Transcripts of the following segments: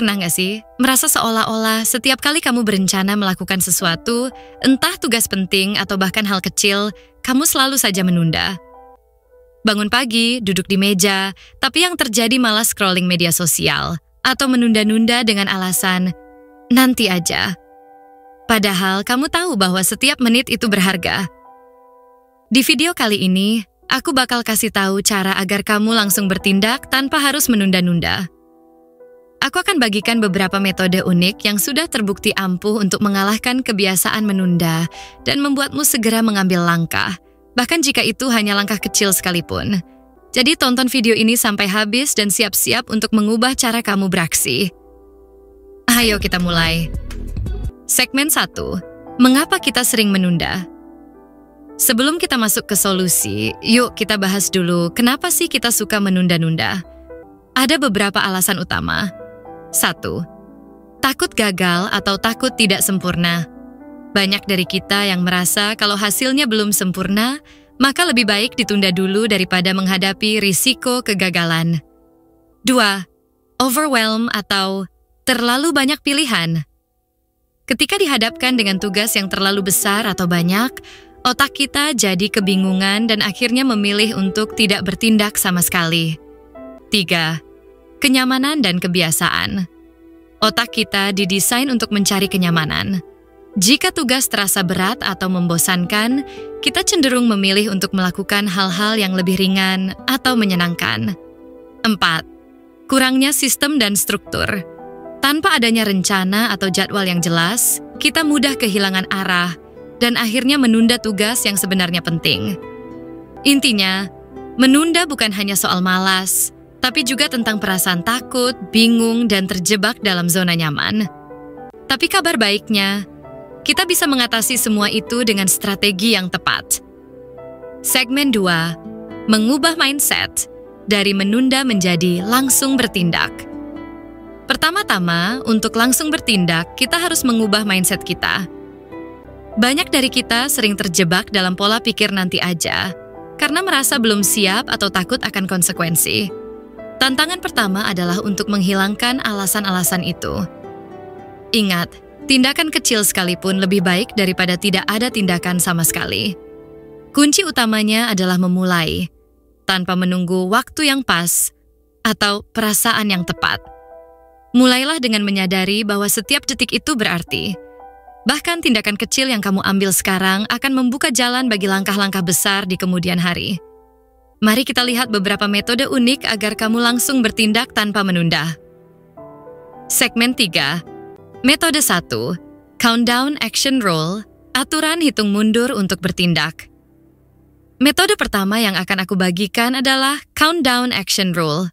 pernah nggak sih merasa seolah-olah setiap kali kamu berencana melakukan sesuatu, entah tugas penting atau bahkan hal kecil, kamu selalu saja menunda? Bangun pagi, duduk di meja, tapi yang terjadi malah scrolling media sosial atau menunda-nunda dengan alasan, nanti aja. Padahal kamu tahu bahwa setiap menit itu berharga. Di video kali ini, aku bakal kasih tahu cara agar kamu langsung bertindak tanpa harus menunda-nunda. Aku akan bagikan beberapa metode unik yang sudah terbukti ampuh untuk mengalahkan kebiasaan menunda dan membuatmu segera mengambil langkah, bahkan jika itu hanya langkah kecil sekalipun. Jadi tonton video ini sampai habis dan siap-siap untuk mengubah cara kamu beraksi. Ayo kita mulai. Segmen 1. Mengapa kita sering menunda? Sebelum kita masuk ke solusi, yuk kita bahas dulu kenapa sih kita suka menunda-nunda. Ada beberapa alasan utama. 1. Takut gagal atau takut tidak sempurna. Banyak dari kita yang merasa kalau hasilnya belum sempurna, maka lebih baik ditunda dulu daripada menghadapi risiko kegagalan. 2. Overwhelm atau terlalu banyak pilihan. Ketika dihadapkan dengan tugas yang terlalu besar atau banyak, otak kita jadi kebingungan dan akhirnya memilih untuk tidak bertindak sama sekali. 3. Kenyamanan dan kebiasaan. Otak kita didesain untuk mencari kenyamanan. Jika tugas terasa berat atau membosankan, kita cenderung memilih untuk melakukan hal-hal yang lebih ringan atau menyenangkan. 4. Kurangnya sistem dan struktur. Tanpa adanya rencana atau jadwal yang jelas, kita mudah kehilangan arah dan akhirnya menunda tugas yang sebenarnya penting. Intinya, menunda bukan hanya soal malas, tapi juga tentang perasaan takut, bingung, dan terjebak dalam zona nyaman. Tapi kabar baiknya, kita bisa mengatasi semua itu dengan strategi yang tepat. Segmen 2. Mengubah mindset dari menunda menjadi langsung bertindak. Pertama-tama, untuk langsung bertindak, kita harus mengubah mindset kita. Banyak dari kita sering terjebak dalam pola pikir nanti aja, karena merasa belum siap atau takut akan konsekuensi. Tantangan pertama adalah untuk menghilangkan alasan-alasan itu. Ingat, tindakan kecil sekalipun lebih baik daripada tidak ada tindakan sama sekali. Kunci utamanya adalah memulai, tanpa menunggu waktu yang pas atau perasaan yang tepat. Mulailah dengan menyadari bahwa setiap detik itu berarti. Bahkan tindakan kecil yang kamu ambil sekarang akan membuka jalan bagi langkah-langkah besar di kemudian hari. Mari kita lihat beberapa metode unik agar kamu langsung bertindak tanpa menunda. Segmen 3. Metode 1. Countdown Action Rule, aturan hitung mundur untuk bertindak. Metode pertama yang akan aku bagikan adalah Countdown Action Rule.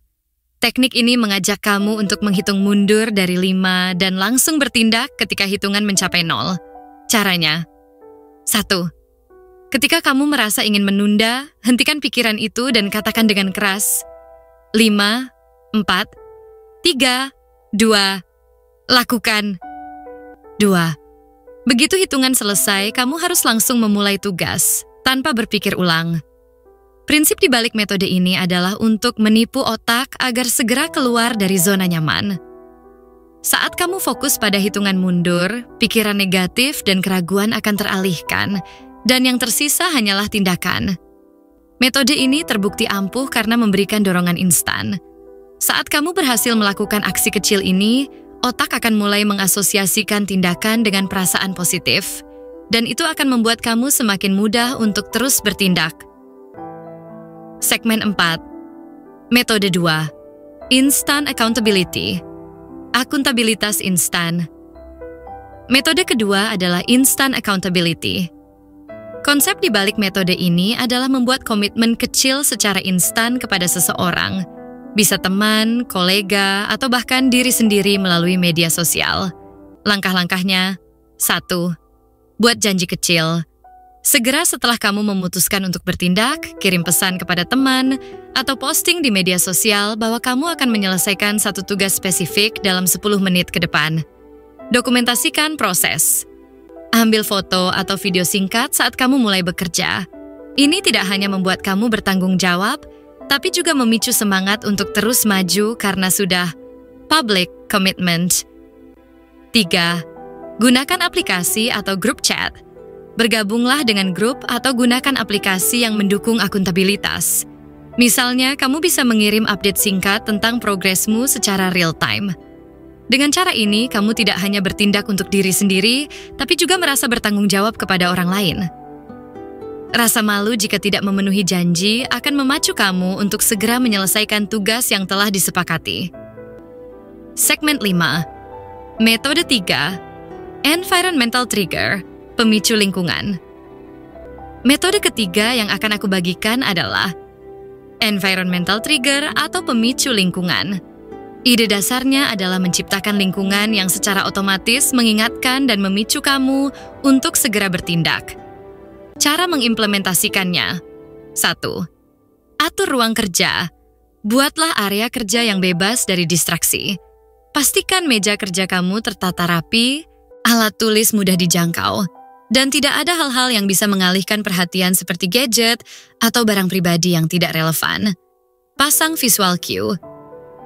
Teknik ini mengajak kamu untuk menghitung mundur dari 5 dan langsung bertindak ketika hitungan mencapai 0. Caranya: 1. Ketika kamu merasa ingin menunda, hentikan pikiran itu dan katakan dengan keras, 5, 4, 3, 2, lakukan. 2. Begitu hitungan selesai, kamu harus langsung memulai tugas, tanpa berpikir ulang. Prinsip di balik metode ini adalah untuk menipu otak agar segera keluar dari zona nyaman. Saat kamu fokus pada hitungan mundur, pikiran negatif dan keraguan akan teralihkan, dan yang tersisa hanyalah tindakan. Metode ini terbukti ampuh karena memberikan dorongan instan. Saat kamu berhasil melakukan aksi kecil ini, otak akan mulai mengasosiasikan tindakan dengan perasaan positif, dan itu akan membuat kamu semakin mudah untuk terus bertindak. Segmen 4. Metode 2. Instant Accountability. Akuntabilitas instan. Metode kedua adalah Instant Accountability. Konsep di balik metode ini adalah membuat komitmen kecil secara instan kepada seseorang, bisa teman, kolega, atau bahkan diri sendiri melalui media sosial. Langkah-langkahnya: 1. Buat janji kecil. Segera setelah kamu memutuskan untuk bertindak, kirim pesan kepada teman, atau posting di media sosial bahwa kamu akan menyelesaikan satu tugas spesifik dalam 10 menit ke depan. Dokumentasikan proses. Ambil foto atau video singkat saat kamu mulai bekerja. Ini tidak hanya membuat kamu bertanggung jawab, tapi juga memicu semangat untuk terus maju karena sudah public commitment. 3. Gunakan aplikasi atau grup chat. Bergabunglah dengan grup atau gunakan aplikasi yang mendukung akuntabilitas. Misalnya, kamu bisa mengirim update singkat tentang progresmu secara real-time. Dengan cara ini, kamu tidak hanya bertindak untuk diri sendiri, tapi juga merasa bertanggung jawab kepada orang lain. Rasa malu jika tidak memenuhi janji akan memacu kamu untuk segera menyelesaikan tugas yang telah disepakati. Segmen 5. Metode 3. Environmental trigger, pemicu lingkungan. Metode ketiga yang akan aku bagikan adalah environmental trigger atau pemicu lingkungan. Ide dasarnya adalah menciptakan lingkungan yang secara otomatis mengingatkan dan memicu kamu untuk segera bertindak. Cara mengimplementasikannya. 1. Atur ruang kerja. Buatlah area kerja yang bebas dari distraksi. Pastikan meja kerja kamu tertata rapi, alat tulis mudah dijangkau, dan tidak ada hal-hal yang bisa mengalihkan perhatian seperti gadget atau barang pribadi yang tidak relevan. Pasang visual cue.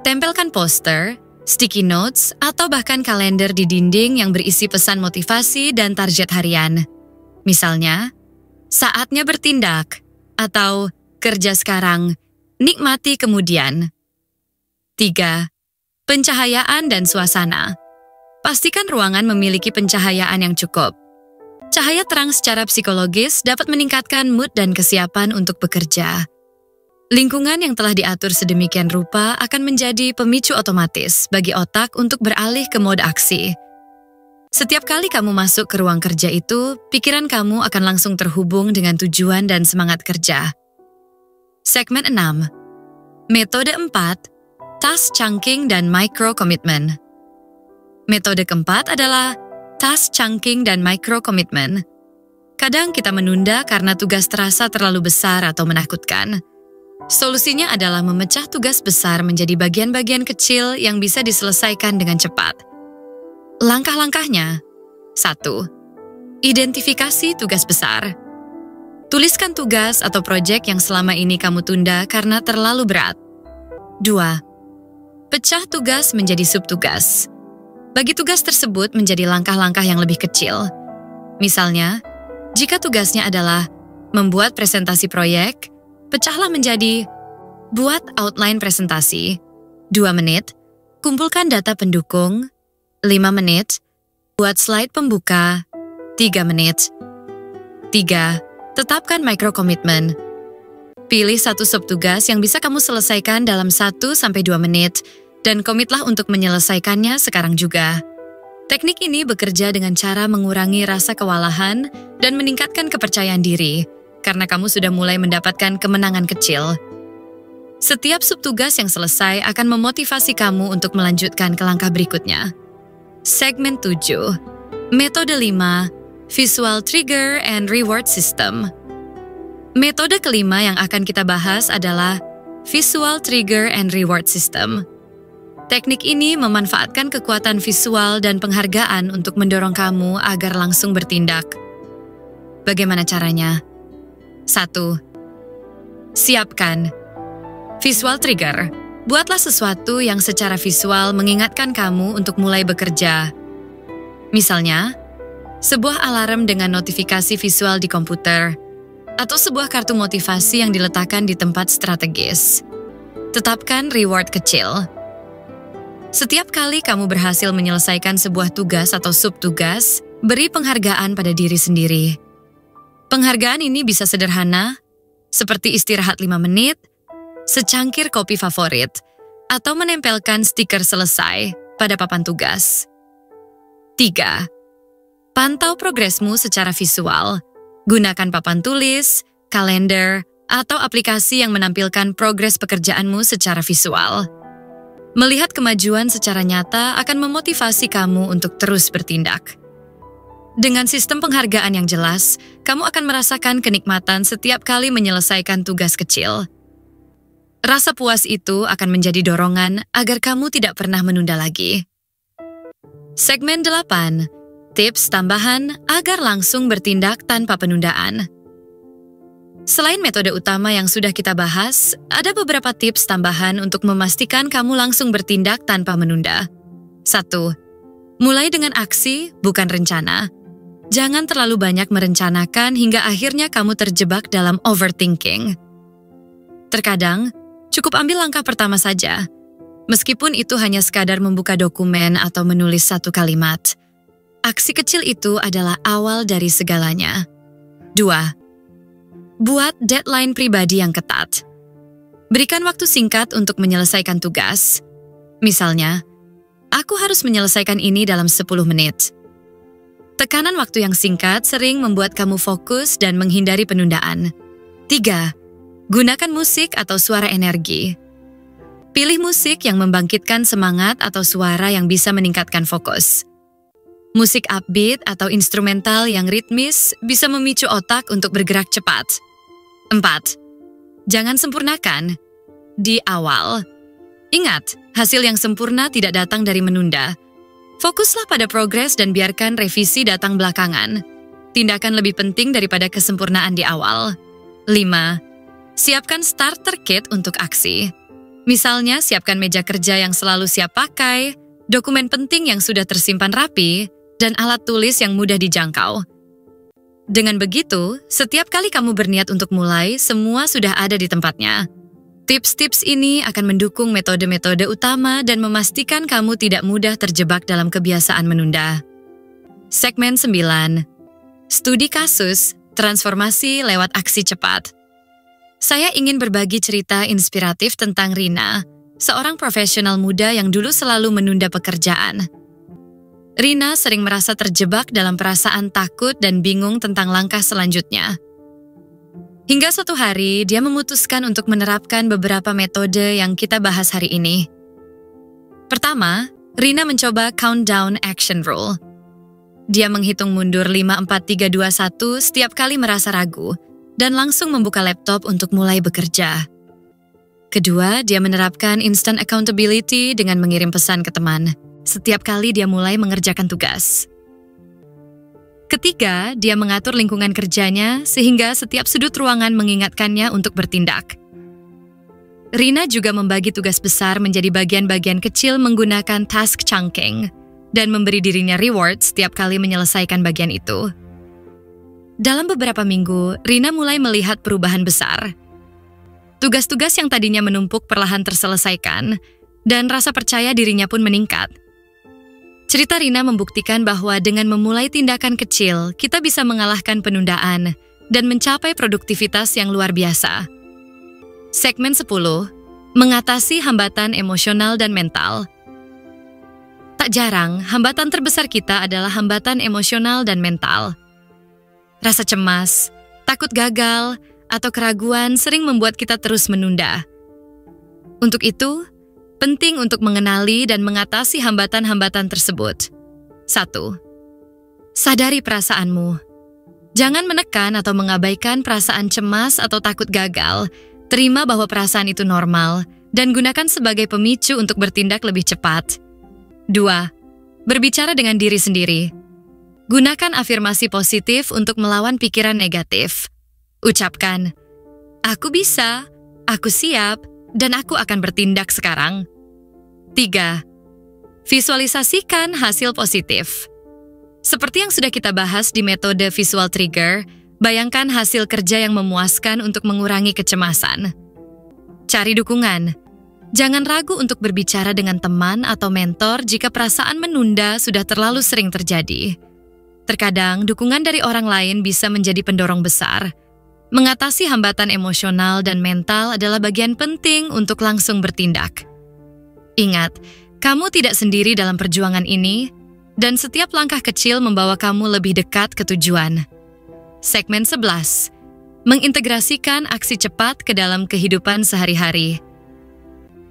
Tempelkan poster, sticky notes, atau bahkan kalender di dinding yang berisi pesan motivasi dan target harian. Misalnya, saatnya bertindak, atau kerja sekarang, nikmati kemudian. 3. Pencahayaan dan suasana. Pastikan ruangan memiliki pencahayaan yang cukup. Cahaya terang secara psikologis dapat meningkatkan mood dan kesiapan untuk bekerja. Lingkungan yang telah diatur sedemikian rupa akan menjadi pemicu otomatis bagi otak untuk beralih ke mode aksi. Setiap kali kamu masuk ke ruang kerja itu, pikiran kamu akan langsung terhubung dengan tujuan dan semangat kerja. Segmen 6. Metode 4. Task chunking dan micro commitment. Metode keempat adalah task chunking dan micro commitment. Kadang kita menunda karena tugas terasa terlalu besar atau menakutkan. Solusinya adalah memecah tugas besar menjadi bagian-bagian kecil yang bisa diselesaikan dengan cepat. Langkah-langkahnya. 1. Identifikasi tugas besar. Tuliskan tugas atau proyek yang selama ini kamu tunda karena terlalu berat. 2. Pecah tugas menjadi subtugas. Bagi tugas tersebut menjadi langkah-langkah yang lebih kecil. Misalnya, jika tugasnya adalah membuat presentasi proyek, pecahlah menjadi buat outline presentasi, 2 menit, kumpulkan data pendukung, 5 menit, buat slide pembuka, 3 menit. 3. Tetapkan micro commitment. Pilih satu subtugas yang bisa kamu selesaikan dalam 1-2 menit, dan komitlah untuk menyelesaikannya sekarang juga. Teknik ini bekerja dengan cara mengurangi rasa kewalahan dan meningkatkan kepercayaan diri, karena kamu sudah mulai mendapatkan kemenangan kecil. Setiap subtugas yang selesai akan memotivasi kamu untuk melanjutkan ke langkah berikutnya. Segmen 7. Metode 5. Visual Trigger and Reward System. Metode kelima yang akan kita bahas adalah Visual Trigger and Reward System. Teknik ini memanfaatkan kekuatan visual dan penghargaan untuk mendorong kamu agar langsung bertindak. Bagaimana caranya? 1. Siapkan. Visual trigger. Buatlah sesuatu yang secara visual mengingatkan kamu untuk mulai bekerja. Misalnya, sebuah alarm dengan notifikasi visual di komputer, atau sebuah kartu motivasi yang diletakkan di tempat strategis. Tetapkan reward kecil. Setiap kali kamu berhasil menyelesaikan sebuah tugas atau subtugas, beri penghargaan pada diri sendiri. Penghargaan ini bisa sederhana, seperti istirahat 5 menit, secangkir kopi favorit, atau menempelkan stiker selesai pada papan tugas. 3. Pantau progresmu secara visual. Gunakan papan tulis, kalender, atau aplikasi yang menampilkan progres pekerjaanmu secara visual. Melihat kemajuan secara nyata akan memotivasi kamu untuk terus bertindak. Dengan sistem penghargaan yang jelas, kamu akan merasakan kenikmatan setiap kali menyelesaikan tugas kecil. Rasa puas itu akan menjadi dorongan agar kamu tidak pernah menunda lagi. Segmen 8. Tips tambahan agar langsung bertindak tanpa penundaan. Selain metode utama yang sudah kita bahas, ada beberapa tips tambahan untuk memastikan kamu langsung bertindak tanpa menunda. 1. Mulai dengan aksi, bukan rencana. Jangan terlalu banyak merencanakan hingga akhirnya kamu terjebak dalam overthinking. Terkadang, cukup ambil langkah pertama saja. Meskipun itu hanya sekadar membuka dokumen atau menulis satu kalimat. Aksi kecil itu adalah awal dari segalanya. 2. Buat deadline pribadi yang ketat. Berikan waktu singkat untuk menyelesaikan tugas. Misalnya, aku harus menyelesaikan ini dalam 10 menit. Tekanan waktu yang singkat sering membuat kamu fokus dan menghindari penundaan. 3. Gunakan musik atau suara energi. Pilih musik yang membangkitkan semangat atau suara yang bisa meningkatkan fokus. Musik upbeat atau instrumental yang ritmis bisa memicu otak untuk bergerak cepat. 4. Jangan sempurnakan. Di awal. Ingat, hasil yang sempurna tidak datang dari menunda. Fokuslah pada progres dan biarkan revisi datang belakangan. Tindakan lebih penting daripada kesempurnaan di awal. 5. Siapkan starter kit untuk aksi. Misalnya, siapkan meja kerja yang selalu siap pakai, dokumen penting yang sudah tersimpan rapi, dan alat tulis yang mudah dijangkau. Dengan begitu, setiap kali kamu berniat untuk mulai, semua sudah ada di tempatnya. Tips-tips ini akan mendukung metode-metode utama dan memastikan kamu tidak mudah terjebak dalam kebiasaan menunda. Segmen 9. Studi kasus, transformasi lewat aksi cepat. Saya ingin berbagi cerita inspiratif tentang Rina, seorang profesional muda yang dulu selalu menunda pekerjaan. Rina sering merasa terjebak dalam perasaan takut dan bingung tentang langkah selanjutnya. Hingga suatu hari, dia memutuskan untuk menerapkan beberapa metode yang kita bahas hari ini. Pertama, Rina mencoba Countdown Action Rule. Dia menghitung mundur 5, 4, 3, 2, 1 setiap kali merasa ragu, dan langsung membuka laptop untuk mulai bekerja. Kedua, dia menerapkan Instant Accountability dengan mengirim pesan ke teman setiap kali dia mulai mengerjakan tugas. Ketiga, dia mengatur lingkungan kerjanya sehingga setiap sudut ruangan mengingatkannya untuk bertindak. Rina juga membagi tugas besar menjadi bagian-bagian kecil menggunakan task chunking dan memberi dirinya reward setiap kali menyelesaikan bagian itu. Dalam beberapa minggu, Rina mulai melihat perubahan besar. Tugas-tugas yang tadinya menumpuk perlahan terselesaikan, dan rasa percaya dirinya pun meningkat. Cerita Rina membuktikan bahwa dengan memulai tindakan kecil, kita bisa mengalahkan penundaan dan mencapai produktivitas yang luar biasa. Segmen 10. Mengatasi hambatan emosional dan mental. Tak jarang, hambatan terbesar kita adalah hambatan emosional dan mental. Rasa cemas, takut gagal, atau keraguan sering membuat kita terus menunda. Untuk itu, penting untuk mengenali dan mengatasi hambatan-hambatan tersebut. 1. Sadari perasaanmu. Jangan menekan atau mengabaikan perasaan cemas atau takut gagal. Terima bahwa perasaan itu normal dan gunakan sebagai pemicu untuk bertindak lebih cepat. 2. Berbicara dengan diri sendiri. Gunakan afirmasi positif untuk melawan pikiran negatif. Ucapkan, "Aku bisa, aku siap, dan aku akan bertindak sekarang." 3. Visualisasikan hasil positif. Seperti yang sudah kita bahas di metode visual trigger, bayangkan hasil kerja yang memuaskan untuk mengurangi kecemasan. Cari dukungan. Jangan ragu untuk berbicara dengan teman atau mentor jika perasaan menunda sudah terlalu sering terjadi. Terkadang, dukungan dari orang lain bisa menjadi pendorong besar. Mengatasi hambatan emosional dan mental adalah bagian penting untuk langsung bertindak. Ingat, kamu tidak sendiri dalam perjuangan ini, dan setiap langkah kecil membawa kamu lebih dekat ke tujuan. Segmen 11. Mengintegrasikan aksi cepat ke dalam kehidupan sehari-hari.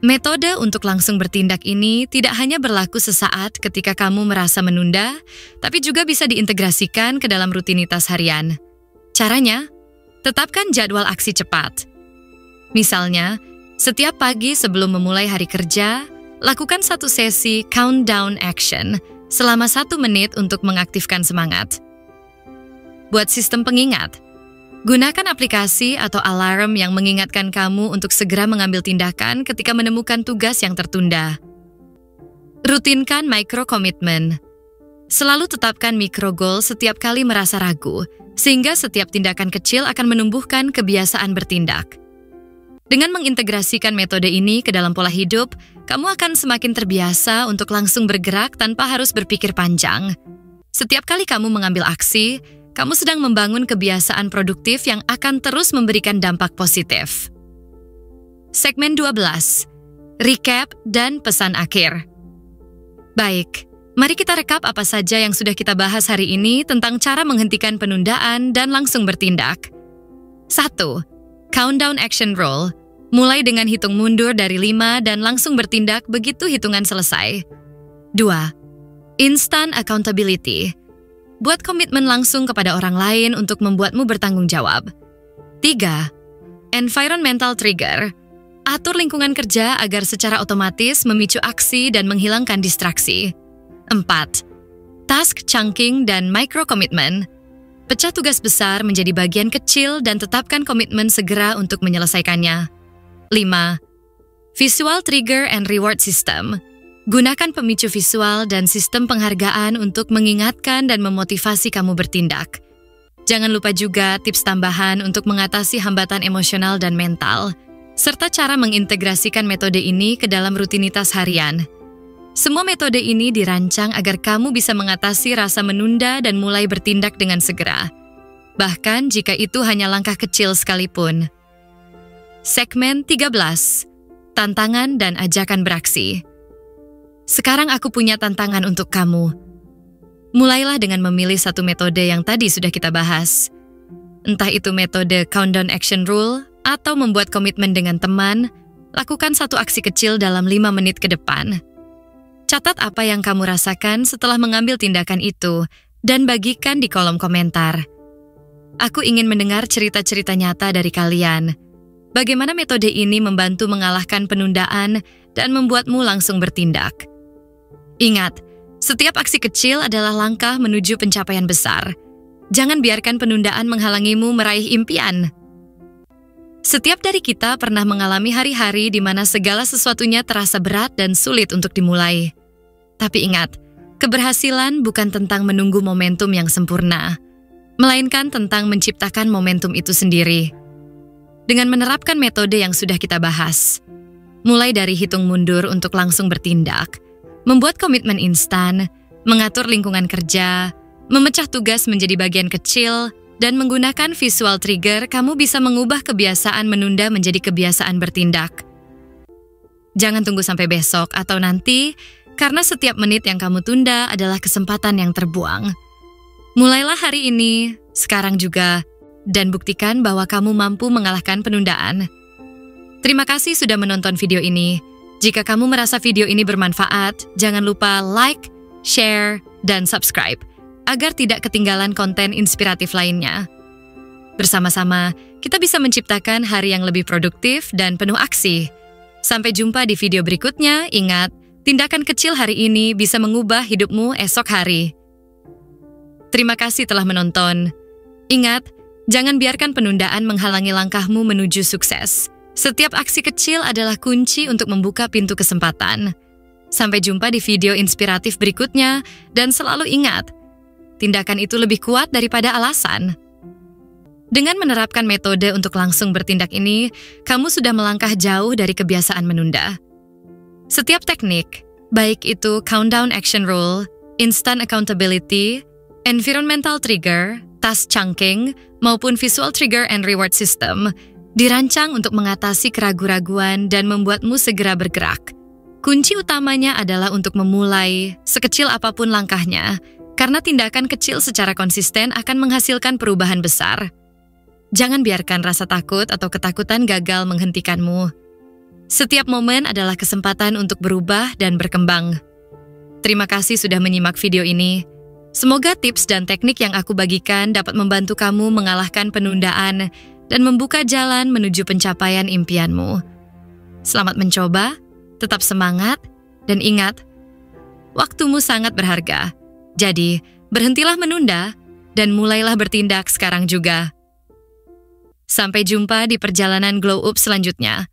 Metode untuk langsung bertindak ini tidak hanya berlaku sesaat ketika kamu merasa menunda, tapi juga bisa diintegrasikan ke dalam rutinitas harian. Caranya, tetapkan jadwal aksi cepat. Misalnya, setiap pagi sebelum memulai hari kerja, lakukan satu sesi countdown action selama 1 menit untuk mengaktifkan semangat. Buat sistem pengingat. Gunakan aplikasi atau alarm yang mengingatkan kamu untuk segera mengambil tindakan ketika menemukan tugas yang tertunda. Rutinkan micro-commitment. Selalu tetapkan micro-goal setiap kali merasa ragu, sehingga setiap tindakan kecil akan menumbuhkan kebiasaan bertindak. Dengan mengintegrasikan metode ini ke dalam pola hidup, kamu akan semakin terbiasa untuk langsung bergerak tanpa harus berpikir panjang. Setiap kali kamu mengambil aksi, kamu sedang membangun kebiasaan produktif yang akan terus memberikan dampak positif. Segmen 12. Recap dan pesan akhir. Baik, mari kita rekap apa saja yang sudah kita bahas hari ini tentang cara menghentikan penundaan dan langsung bertindak. 1. Countdown action roll. Mulai dengan hitung mundur dari 5 dan langsung bertindak begitu hitungan selesai. 2. Instant accountability. Buat komitmen langsung kepada orang lain untuk membuatmu bertanggung jawab. 3. Environmental trigger. Atur lingkungan kerja agar secara otomatis memicu aksi dan menghilangkan distraksi. 4. Task chunking dan micro-commitment. Pecah tugas besar menjadi bagian kecil dan tetapkan komitmen segera untuk menyelesaikannya. 5. Visual trigger and reward system. Gunakan pemicu visual dan sistem penghargaan untuk mengingatkan dan memotivasi kamu bertindak. Jangan lupa juga tips tambahan untuk mengatasi hambatan emosional dan mental, serta cara mengintegrasikan metode ini ke dalam rutinitas harian. Semua metode ini dirancang agar kamu bisa mengatasi rasa menunda dan mulai bertindak dengan segera, bahkan jika itu hanya langkah kecil sekalipun. Segmen 13. Tantangan dan ajakan beraksi. Sekarang aku punya tantangan untuk kamu. Mulailah dengan memilih satu metode yang tadi sudah kita bahas. Entah itu metode countdown action rule atau membuat komitmen dengan teman, lakukan satu aksi kecil dalam 5 menit ke depan. Catat apa yang kamu rasakan setelah mengambil tindakan itu dan bagikan di kolom komentar. Aku ingin mendengar cerita-cerita nyata dari kalian. Bagaimana metode ini membantu mengalahkan penundaan dan membuatmu langsung bertindak. Ingat, setiap aksi kecil adalah langkah menuju pencapaian besar. Jangan biarkan penundaan menghalangimu meraih impian. Setiap dari kita pernah mengalami hari-hari di mana segala sesuatunya terasa berat dan sulit untuk dimulai. Tapi ingat, keberhasilan bukan tentang menunggu momentum yang sempurna, melainkan tentang menciptakan momentum itu sendiri. Dengan menerapkan metode yang sudah kita bahas, mulai dari hitung mundur untuk langsung bertindak, membuat komitmen instan, mengatur lingkungan kerja, memecah tugas menjadi bagian kecil, dan menggunakan visual trigger, kamu bisa mengubah kebiasaan menunda menjadi kebiasaan bertindak. Jangan tunggu sampai besok atau nanti, karena setiap menit yang kamu tunda adalah kesempatan yang terbuang. Mulailah hari ini, sekarang juga, dan buktikan bahwa kamu mampu mengalahkan penundaan. Terima kasih sudah menonton video ini. Jika kamu merasa video ini bermanfaat, jangan lupa like, share, dan subscribe, agar tidak ketinggalan konten inspiratif lainnya. Bersama-sama, kita bisa menciptakan hari yang lebih produktif dan penuh aksi. Sampai jumpa di video berikutnya. Ingat, tindakan kecil hari ini bisa mengubah hidupmu esok hari. Terima kasih telah menonton. Ingat, jangan biarkan penundaan menghalangi langkahmu menuju sukses. Setiap aksi kecil adalah kunci untuk membuka pintu kesempatan. Sampai jumpa di video inspiratif berikutnya, dan selalu ingat, tindakan itu lebih kuat daripada alasan. Dengan menerapkan metode untuk langsung bertindak ini, kamu sudah melangkah jauh dari kebiasaan menunda. Setiap teknik, baik itu countdown action rule, instant accountability, environmental trigger, task chunking, maupun visual trigger and reward system, dirancang untuk mengatasi keraguan-raguan dan membuatmu segera bergerak. Kunci utamanya adalah untuk memulai, sekecil apapun langkahnya, karena tindakan kecil secara konsisten akan menghasilkan perubahan besar. Jangan biarkan rasa takut atau ketakutan gagal menghentikanmu. Setiap momen adalah kesempatan untuk berubah dan berkembang. Terima kasih sudah menyimak video ini. Semoga tips dan teknik yang aku bagikan dapat membantu kamu mengalahkan penundaan dan membuka jalan menuju pencapaian impianmu. Selamat mencoba, tetap semangat, dan ingat, waktumu sangat berharga. Jadi, berhentilah menunda dan mulailah bertindak sekarang juga. Sampai jumpa di perjalanan Glow Up selanjutnya.